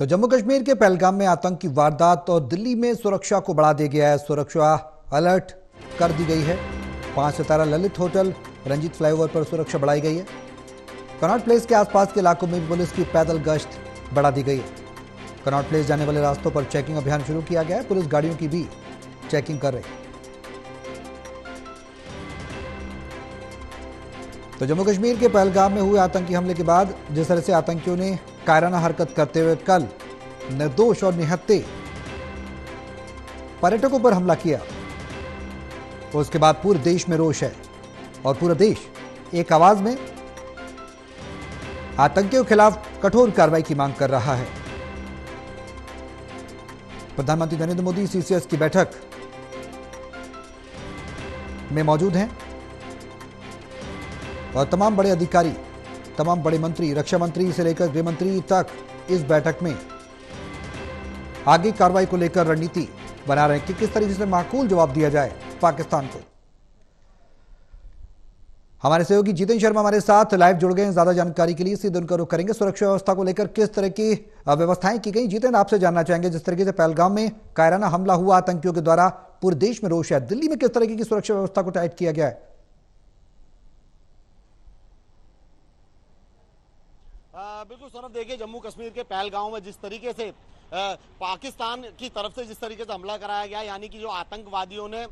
तो जम्मू कश्मीर के पहलगाम में आतंकी वारदात और दिल्ली में सुरक्षा को बढ़ा दिया गया है। सुरक्षा अलर्ट कर दी गई है। 5 सितारा ललित होटल, रंजीत फ्लाईओवर पर सुरक्षा बढ़ाई गई है। कनॉट प्लेस के आसपास के इलाकों में भी पुलिस की पैदल गश्त बढ़ा दी गई है। कनॉट प्लेस जाने वाले रास्तों पर चेकिंग अभियान शुरू किया गया है। पुलिस गाड़ियों की भी चेकिंग कर रही है। तो जम्मू कश्मीर के पहलगाम में हुए आतंकी हमले के बाद जिस तरह से आतंकियों ने कायराना हरकत करते हुए कल निर्दोष और निहत्थे पर्यटकों पर हमला किया, उसके बाद पूरे देश में रोष है और पूरा देश एक आवाज में आतंकियों के खिलाफ कठोर कार्रवाई की मांग कर रहा है। प्रधानमंत्री नरेंद्र मोदी सीसीएस की बैठक में मौजूद हैं और तमाम बड़े अधिकारी, तमाम बड़े मंत्री, रक्षा मंत्री से लेकर गृह मंत्री तक इस बैठक में आगे कार्रवाई को लेकर रणनीति बना रहे हैं कि किस तरीके से माकूल जवाब दिया जाए पाकिस्तान को। हमारे सहयोगी जीतन शर्मा हमारे साथ लाइव जुड़ गए हैं ज्यादा जानकारी के लिए। सीधे उनका रुख करेंगे। सुरक्षा व्यवस्था को लेकर किस तरह की व्यवस्थाएं की गई, जीतन आपसे जानना चाहेंगे। जिस तरीके से पहलगाम में कायराना हमला हुआ आतंकियों के द्वारा, पूरे देश में रोष है, दिल्ली में किस तरीके की सुरक्षा व्यवस्था को टाइट किया गया है? बिल्कुल सौरभ, देखिए जम्मू कश्मीर के पहलगाम में जिस तरीके से पाकिस्तान की तरफ से जिस तरीके से हमला कराया गया, यानी कि जो आतंकवादियों ने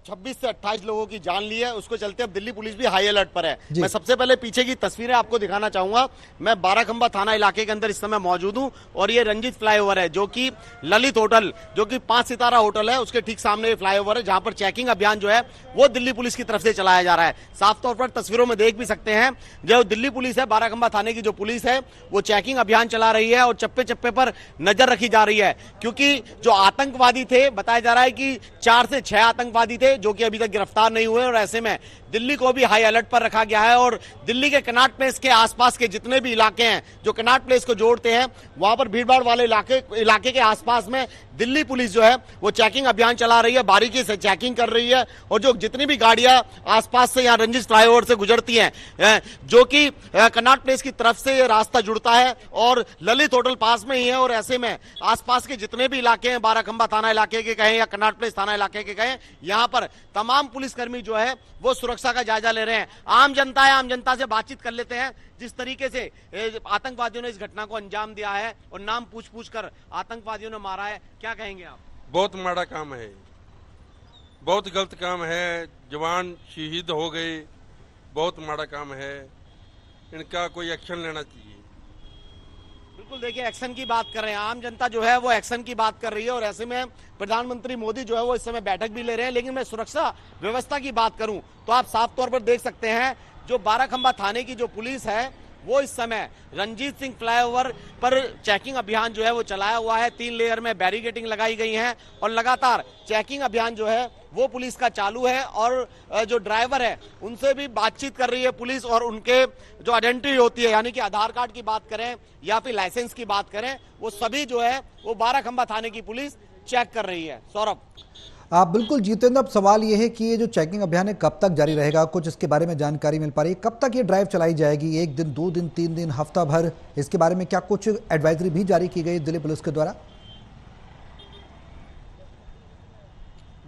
26 से 28 लोगों की जान ली है, उसको चलते अब दिल्ली पुलिस भी हाई अलर्ट पर है। मैं सबसे पहले पीछे की तस्वीरें आपको दिखाना चाहूंगा। मैं बाराखंबा थाना इलाके के अंदर इस समय मौजूद हूं और ये रंजीत फ्लाईओवर है, जो कि ललित होटल, जो कि 5 सितारा होटल है, उसके ठीक सामने ये फ्लाईओवर है, जहां पर चेकिंग अभियान जो है वो दिल्ली पुलिस की तरफ से चलाया जा रहा है। साफ तौर पर तस्वीरों में देख भी सकते हैं, जो दिल्ली पुलिस है, बाराखंबा थाने की जो पुलिस है, वो चेकिंग अभियान चला रही है और चप्पे चप्पे पर नजर रखी जा रही है, क्योंकि जो आतंकवादी थे, बताया जा रहा है कि 4 से 6 आतंकवादी थे जो कि अभी गिरफ्तार नहीं हुए, और ऐसे में दिल्ली को भी हाई अलर्ट पर रखा गया है। और दिल्ली के कनॉट प्लेस के आसपास के जितने भी इलाके हैं जो कनॉट प्लेस को जोड़ते हैं, वहां पर भीड़भाड़ वाले इलाके के आसपास में दिल्ली पुलिस जो है वो चेकिंग अभियान चला रही है, बारीकी से चेकिंग कर रही है। और जो जितनी भी गाड़ियां आसपास से यहाँ रंजीत फ्लाईओवर से गुजरती हैं, जो कि कनॉट प्लेस की तरफ से ये रास्ता जुड़ता है और ललित होटल पास में ही है, और ऐसे में आसपास के जितने भी इलाके हैं, बाराखंबा थाना इलाके के कहें या कनॉट प्लेस थाना इलाके के कहें, यहाँ पर तमाम पुलिसकर्मी जो है वो सुरक्षा का जायजा ले रहे हैं। आम जनता है, आम जनता से बातचीत कर लेते हैं। जिस तरीके से आतंकवादियों ने इस घटना को अंजाम दिया है और नाम पूछ पूछ कर आतंकवादियों ने मारा है, क्या कहेंगे आप? बहुत माड़ा काम है, बहुत गलत काम है। जवान शहीद हो गए, बहुत माड़ा काम है। इनका कोई एक्शन लेना चाहिए। बिल्कुल, देखिए एक्शन की बात कर रहे हैं, आम जनता जो है वो एक्शन की बात कर रही है, और ऐसे में प्रधानमंत्री मोदी जो है वो इस समय बैठक भी ले रहे हैं। लेकिन मैं सुरक्षा व्यवस्था की बात करूं तो आप साफ तौर पर देख सकते हैं, जो बाराखंबा थाने की जो पुलिस है वो इस समय रंजीत सिंह फ्लाईओवर पर चेकिंग अभियान जो है वो चलाया हुआ है। 3 लेयर में बैरिकेडिंग लगाई गई है और लगातार चेकिंग अभियान जो है वो पुलिस का चालू है। और जो ड्राइवर है उनसे भी बातचीत कर रही है पुलिस, और उनके जो आइडेंटिटी होती है, यानी कि आधार कार्ड की बात करें या फिर लाइसेंस की बात करें, वो सभी जो है वो बाराखंबा थाने की पुलिस चेक कर रही है। सौरभ, आप बिल्कुल जीतेंद्र, अब सवाल यह है कि ये जो चेकिंग अभियान है कब तक जारी रहेगा? कुछ इसके बारे में जानकारी मिल पा रही है? कब तक ये ड्राइव चलाई जाएगी? 1 दिन, 2 दिन, 3 दिन, हफ्ता भर? इसके बारे में क्या कुछ एडवाइजरी भी जारी की गई दिल्ली पुलिस के द्वारा?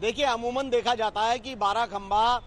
देखिए, अमूमन देखा जाता है कि बाराखंबा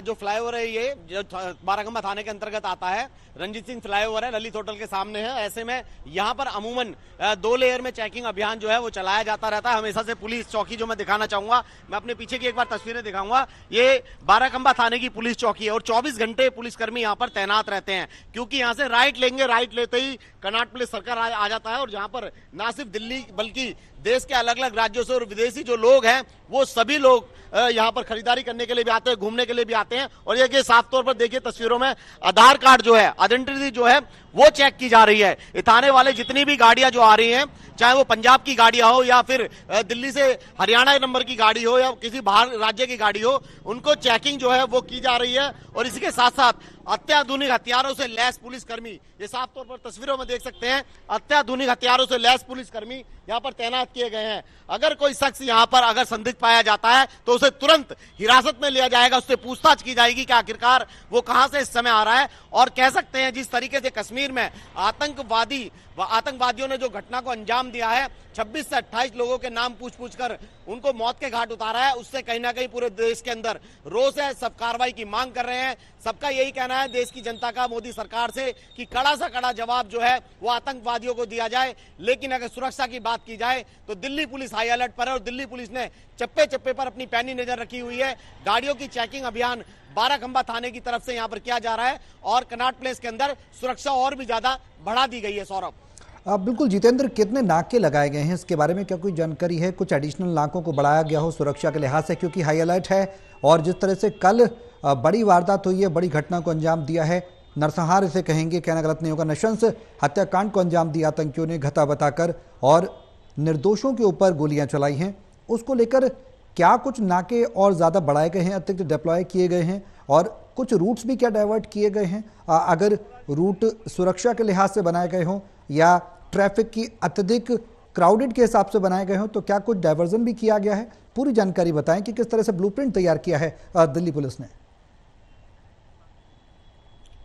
जो फ्लाईओवर है, ये जो बाराखंबा थाने के अंतर्गत आता है, रंजीत सिंह फ्लाईओवर है, ललित होटल के सामने है। ऐसे में यहाँ पर अमूमन 2 लेयर में चेकिंग अभियान जो है वो चलाया जाता रहता है। हमेशा से पुलिस चौकी, जो मैं दिखाना चाहूंगा, मैं अपने पीछे की एक बार तस्वीरें दिखाऊंगा, ये बाराखंबा थाने की पुलिस चौकी है और 24 घंटे पुलिसकर्मी यहाँ पर तैनात रहते हैं, क्योंकि यहाँ से राइट लेंगे, राइट लेते ही कनॉट प्लेस सर्कल आ जाता है, और जहाँ पर ना सिर्फ दिल्ली बल्कि देश के अलग अलग राज्यों से और विदेशी जो लोग हैं वो सभी लोग यहाँ पर खरीदारी करने के लिए भी आते हैं, घूमने के लिए भी आते हैं। और ये साफ तौर पर देखिए तस्वीरों में आधार कार्ड जो है, आइडेंटिटी जो है वो चेक की जा रही है। इताने वाले जितनी भी गाड़ियां जो आ रही हैं, चाहे वो पंजाब की गाड़ियां हो या फिर दिल्ली से हरियाणा नंबर की गाड़ी हो या किसी बाहर राज्य की गाड़ी हो, उनको चेकिंग जो है वो की जा रही है। और इसी के साथ साथ अत्याधुनिक हथियारों से लैस पुलिसकर्मी, ये साफ तौर पर तस्वीरों में देख सकते हैं, अत्याधुनिक हथियारों से लैस पुलिसकर्मी यहाँ पर तैनात किए गए हैं। अगर कोई शख्स यहाँ पर अगर संदिग्ध पाया जाता है तो उसे तुरंत हिरासत में लिया जाएगा, उससे पूछताछ की जाएगी कि आखिरकार वो कहां से इस समय आ रहा है। और कह सकते हैं जिस तरीके से कश्मीर में आतंकवादी वह आतंकवादियों ने जो घटना को अंजाम दिया है, 26 से 28 लोगों के नाम पूछ कर उनको मौत के घाट उतारा है, उससे कहीं ना कहीं पूरे देश के अंदर रोष है। सब कार्रवाई की मांग कर रहे हैं। सबका यही कहना है देश की जनता का मोदी सरकार से कि कड़ा सा कड़ा जवाब जो है वो आतंकवादियों को दिया जाए। लेकिन अगर सुरक्षा की बात की जाए तो दिल्ली पुलिस हाई अलर्ट पर है और दिल्ली पुलिस ने चप्पे चप्पे पर अपनी पैनी नजर रखी हुई है। गाड़ियों की चेकिंग अभियान बाराखंबा थाने की तरफ से यहां पर किया जा रहा है और कनॉट प्लेस के अंदर सुरक्षा और भी ज्यादा बढ़ा दी गई है। सौरभ, बिल्कुल जितेंद्र, कितने नाके लगाए गए हैं इसके बारे में क्या कोई जानकारी है? कुछ एडिशनल नाकों को बढ़ाया गया हो सुरक्षा के लिहाज से, क्योंकि हाई अलर्ट है और जिस तरह से कल बड़ी वारदात हुई है, बड़ी घटना को अंजाम दिया है, नरसंहार इसे कहेंगे, कहना गलत नहीं होगा, नृशंस हत्याकांड को अंजाम दिया आतंकियों ने घता बताकर और निर्दोषों के ऊपर गोलियां चलाई हैं, उसको लेकर क्या कुछ नाके और ज़्यादा बढ़ाए गए हैं, अतिरिक्त डिप्लॉय किए गए हैं और कुछ रूट्स भी क्या डाइवर्ट किए गए हैं? अगर रूट सुरक्षा के लिहाज से बनाए गए हों या ट्रैफिक की अत्यधिक क्राउडेड के हिसाब से बनाए गए हों, तो क्या कुछ डाइवर्जन भी किया गया है? पूरी जानकारी बताएं कि किस तरह से ब्लूप्रिंट तैयार किया है दिल्ली पुलिस ने।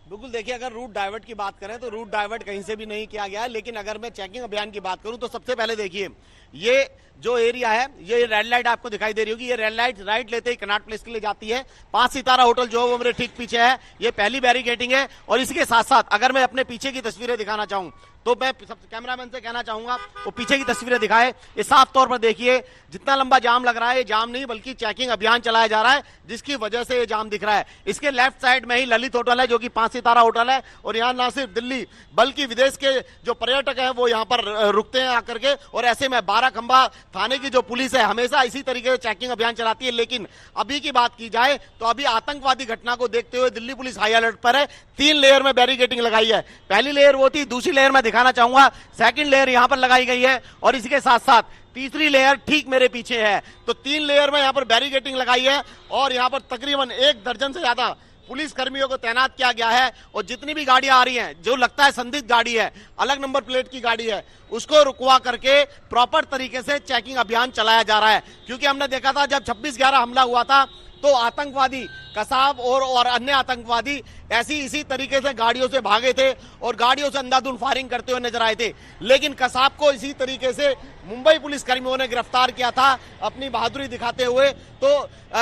बिल्कुल, देखिए अगर रूट डाइवर्ट की बात करें तो रूट डाइवर्ट कहीं से भी नहीं किया गया है। लेकिन अगर मैं चेकिंग अभियान की बात करूं तो सबसे पहले देखिए ये जो एरिया है, ये रेड लाइट आपको दिखाई दे रही होगी, ये रेड लाइट राइट लेते ही कनॉट प्लेस के लिए जाती है। 5 सितारा होटल जो है वो मेरे ठीक पीछे है, ये पहली बैरिकेडिंग है। और इसके साथ साथ अगर मैं अपने पीछे की तस्वीरें दिखाना चाहूं तो मैं कैमरामैन से कहना चाहूंगा वो पीछे की तस्वीरें दिखाए। ये साफ तौर पर देखिए जितना लंबा जाम लग रहा है, ये जाम नहीं बल्कि चेकिंग अभियान चलाया जा रहा है, जिसकी वजह से ये जाम दिख रहा है। इसके लेफ्ट साइड में ही ललित होटल है जो कि 5 सितारा होटल है और यहाँ ना सिर्फ दिल्ली बल्कि विदेश के जो पर्यटक हैं वो यहाँ पर रुकते हैं आकर के। और ऐसे में बाराखंबा थाने की जो पुलिस है हमेशा इसी तरीके से चेकिंग अभियान चलाती है। लेकिन अभी की बात की जाए तो अभी आतंकवादी घटना को देखते हुए दिल्ली पुलिस हाई अलर्ट पर है। 3 लेयर में बैरिकेडिंग लगाई है। पहली लेयर वो थी, दूसरी लेयर में दिखाना चाहूंगा, सेकंड लेयर यहां पर लगाई गई है और इसके साथ साथ तीसरी लेयर ठीक मेरे पीछे है। तो 3 लेयर में यहां पर बैरिकेडिंग लगाई है और यहां पर तकरीबन 1 दर्जन से ज्यादा पुलिस कर्मियों को तैनात किया गया है। और जितनी भी गाड़ियां आ रही हैं, जो लगता है संदिग्ध गाड़ी है, अलग नंबर प्लेट की गाड़ी है, उसको रुकवा करके प्रॉपर तरीके से चेकिंग अभियान चलाया जा रहा है। क्योंकि हमने देखा था जब 26/11 हमला हुआ था तो आतंकवादी कसाब और अन्य आतंकवादी इसी तरीके से गाड़ियों से भागे थे और गाड़ियों से अंधाधुंध फायरिंग करते हुए नजर आए थे। लेकिन कसाब को इसी तरीके से मुंबई पुलिस कर्मियों ने गिरफ्तार किया था अपनी बहादुरी दिखाते हुए। तो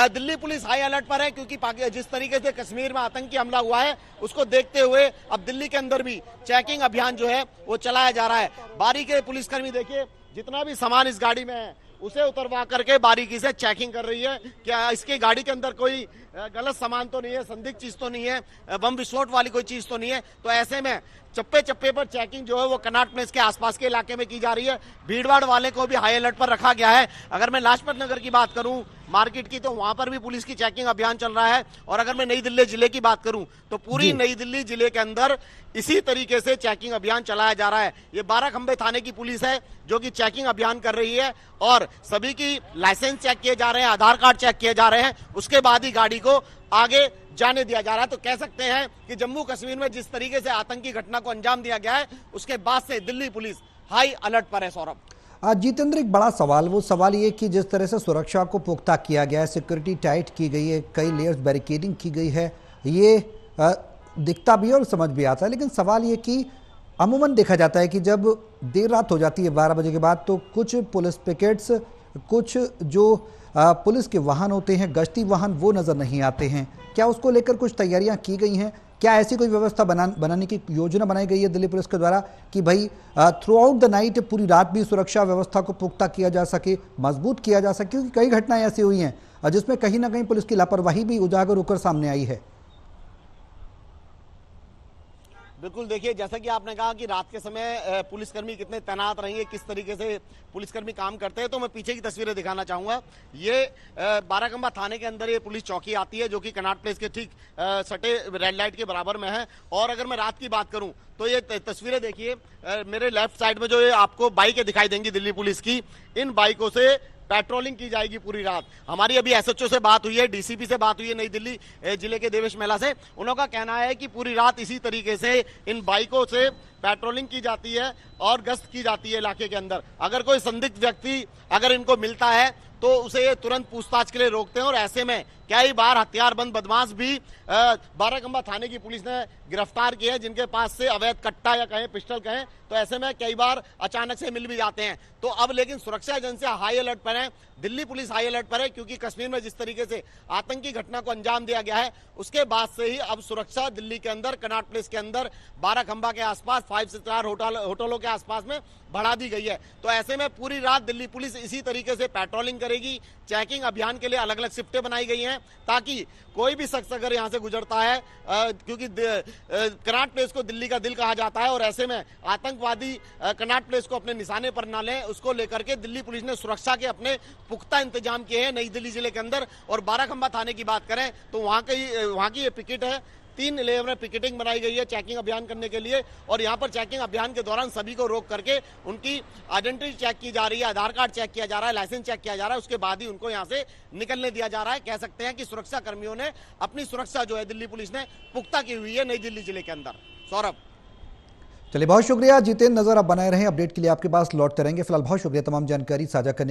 दिल्ली पुलिस हाई अलर्ट पर है क्योंकि जिस तरीके से कश्मीर में आतंकी हमला हुआ है उसको देखते हुए अब दिल्ली के अंदर भी चेकिंग अभियान जो है वो चलाया जा रहा है। बारी के पुलिसकर्मी देखिए जितना भी सामान इस गाड़ी में है उसे उतरवा करके बारीकी से चेकिंग कर रही है। क्या इसकी गाड़ी के अंदर कोई गलत सामान तो नहीं है, संदिग्ध चीज तो नहीं है, बम विस्फोट वाली कोई चीज तो नहीं है। तो ऐसे में चप्पे चप्पे पर चेकिंग जो है वो कनॉट प्लेस के आसपास के इलाके में की जा रही है। भीड़भाड़ वाले को भी हाई अलर्ट पर रखा गया है। अगर मैं लाजपत नगर की बात करूं मार्केट की, तो वहां पर भी पुलिस की चेकिंग अभियान चल रहा है। और अगर मैं नई दिल्ली जिले की बात करूं तो पूरी नई दिल्ली जिले के अंदर इसी तरीके से चेकिंग अभियान चलाया जा रहा है। ये बाराखंबे थाने की पुलिस है जो कि चेकिंग अभियान कर रही है और सभी की लाइसेंस चेक किए जा रहे हैं, आधार कार्ड चेक किए जा रहे हैं, उसके बाद ही गाड़ी को आगे जाने दिया जा रहा है। तो कह सकते हैं कि जम्मू कश्मीर में जिस तरीके से आतंकी घटना को अंजाम दिया गया है उसके बाद से दिल्ली पुलिस हाई अलर्ट पर है। सौरभ, जितेंद्र, एक बड़ा सवाल, वो सवाल ये कि जिस तरह से सुरक्षा को पुख्ता किया गया है, सिक्योरिटी टाइट की गई है, कई लेयर्स बैरिकेडिंग की गई है, ये दिखता भी है और समझ भी आता है। लेकिन सवाल ये कि अमूमन देखा जाता है कि जब देर रात हो जाती है 12 बजे के बाद तो कुछ पुलिस पिकेट्स, कुछ जो पुलिस के वाहन होते हैं, गश्ती वाहन, वो नज़र नहीं आते हैं। क्या उसको लेकर कुछ तैयारियां की गई हैं? क्या ऐसी कोई व्यवस्था बनाने की योजना बनाई गई है दिल्ली पुलिस के द्वारा कि भाई थ्रू आउट द नाइट पूरी रात भी सुरक्षा व्यवस्था को पुख्ता किया जा सके, मजबूत किया जा सके? क्योंकि कई घटनाएं ऐसी हुई हैं जिसमें कहीं ना कहीं पुलिस की लापरवाही भी उजागर होकर सामने आई है। बिल्कुल, देखिए जैसा कि आपने कहा कि रात के समय पुलिसकर्मी कितने तैनात रहेंगे, किस तरीके से पुलिसकर्मी काम करते हैं, तो मैं पीछे की तस्वीरें दिखाना चाहूंगा। ये बाराखंबा थाने के अंदर ये पुलिस चौकी आती है जो कि कनॉट प्लेस के ठीक सटे रेड लाइट के बराबर में है। और अगर मैं रात की बात करूं तो ये तस्वीरें देखिए मेरे लेफ्ट साइड में जो ये आपको बाइकें दिखाई देंगी दिल्ली पुलिस की, इन बाइकों से पेट्रोलिंग की जाएगी पूरी रात। हमारी अभी एसएचओ से बात हुई है, डीसीपी से बात हुई है नई दिल्ली जिले के देवेश मेहला से। उनका कहना है कि पूरी रात इसी तरीके से इन बाइकों से पेट्रोलिंग की जाती है और गश्त की जाती है इलाके के अंदर। अगर कोई संदिग्ध व्यक्ति अगर इनको मिलता है तो उसे ये तुरंत पूछताछ के लिए रोकते हैं और ऐसे में कई बार हथियारबंद बदमाश भी बाराखंबा थाने की पुलिस ने गिरफ्तार किए हैं, जिनके पास से अवैध कट्टा या कहें पिस्टल कहें, तो ऐसे में कई बार अचानक से मिल भी जाते हैं। तो अब लेकिन सुरक्षा एजेंसियां हाई अलर्ट पर है, दिल्ली पुलिस हाई अलर्ट पर है, क्योंकि कश्मीर में जिस तरीके से आतंकी घटना को अंजाम दिया गया है, उसके बाद से ही अब सुरक्षा दिल्ली के अंदर, कनॉट प्लेस के अंदर, बाराखंबा के आसपास, 5 स्टार होटलों के आसपास में बढ़ा दी गई है। तो ऐसे में पूरी रात दिल्ली पुलिस इसी तरीके से पेट्रोलिंग करेगी। चेकिंग अभियान के लिए अलग अलग शिफ्टें बनाई गई हैं, ताकि कोई भी शख्स अगर यहां से गुजरता है, क्योंकि कनॉट प्लेस को दिल्ली का दिल कहा जाता है, और ऐसे में आतंकवादी कनॉट प्लेस को अपने निशाने पर न लें, उसको लेकर के दिल्ली पुलिस ने सुरक्षा के अपने पुख्ता इंतजाम किए हैं नई दिल्ली जिले के अंदर। और बाराखंबा थाने की बात करें तो वहां की ये पिकेट है, 3 लेयर में पिकेटिंग बनाई गई है चेकिंग अभियान करने के लिए। और यहां पर चेकिंग अभियान के दौरान सभी को रोक करके उनकी आइडेंटिटी चेक की जा रही है, आधार कार्ड चेक किया जा रहा है, लाइसेंस चेक किया जा रहा है, उसके बाद ही उनको यहां से निकलने दिया जा रहा है। कह सकते हैं कि सुरक्षा कर्मियों ने अपनी सुरक्षा जो है दिल्ली पुलिस ने पुख्ता की हुई है नई दिल्ली जिले के अंदर। सौरभ, चलिए बहुत शुक्रिया जितेंद्र, नजर आप बनाए रहें, अपडेट के लिए आपके पास लौटते रहेंगे। फिलहाल बहुत शुक्रिया तमाम जानकारी साझा करने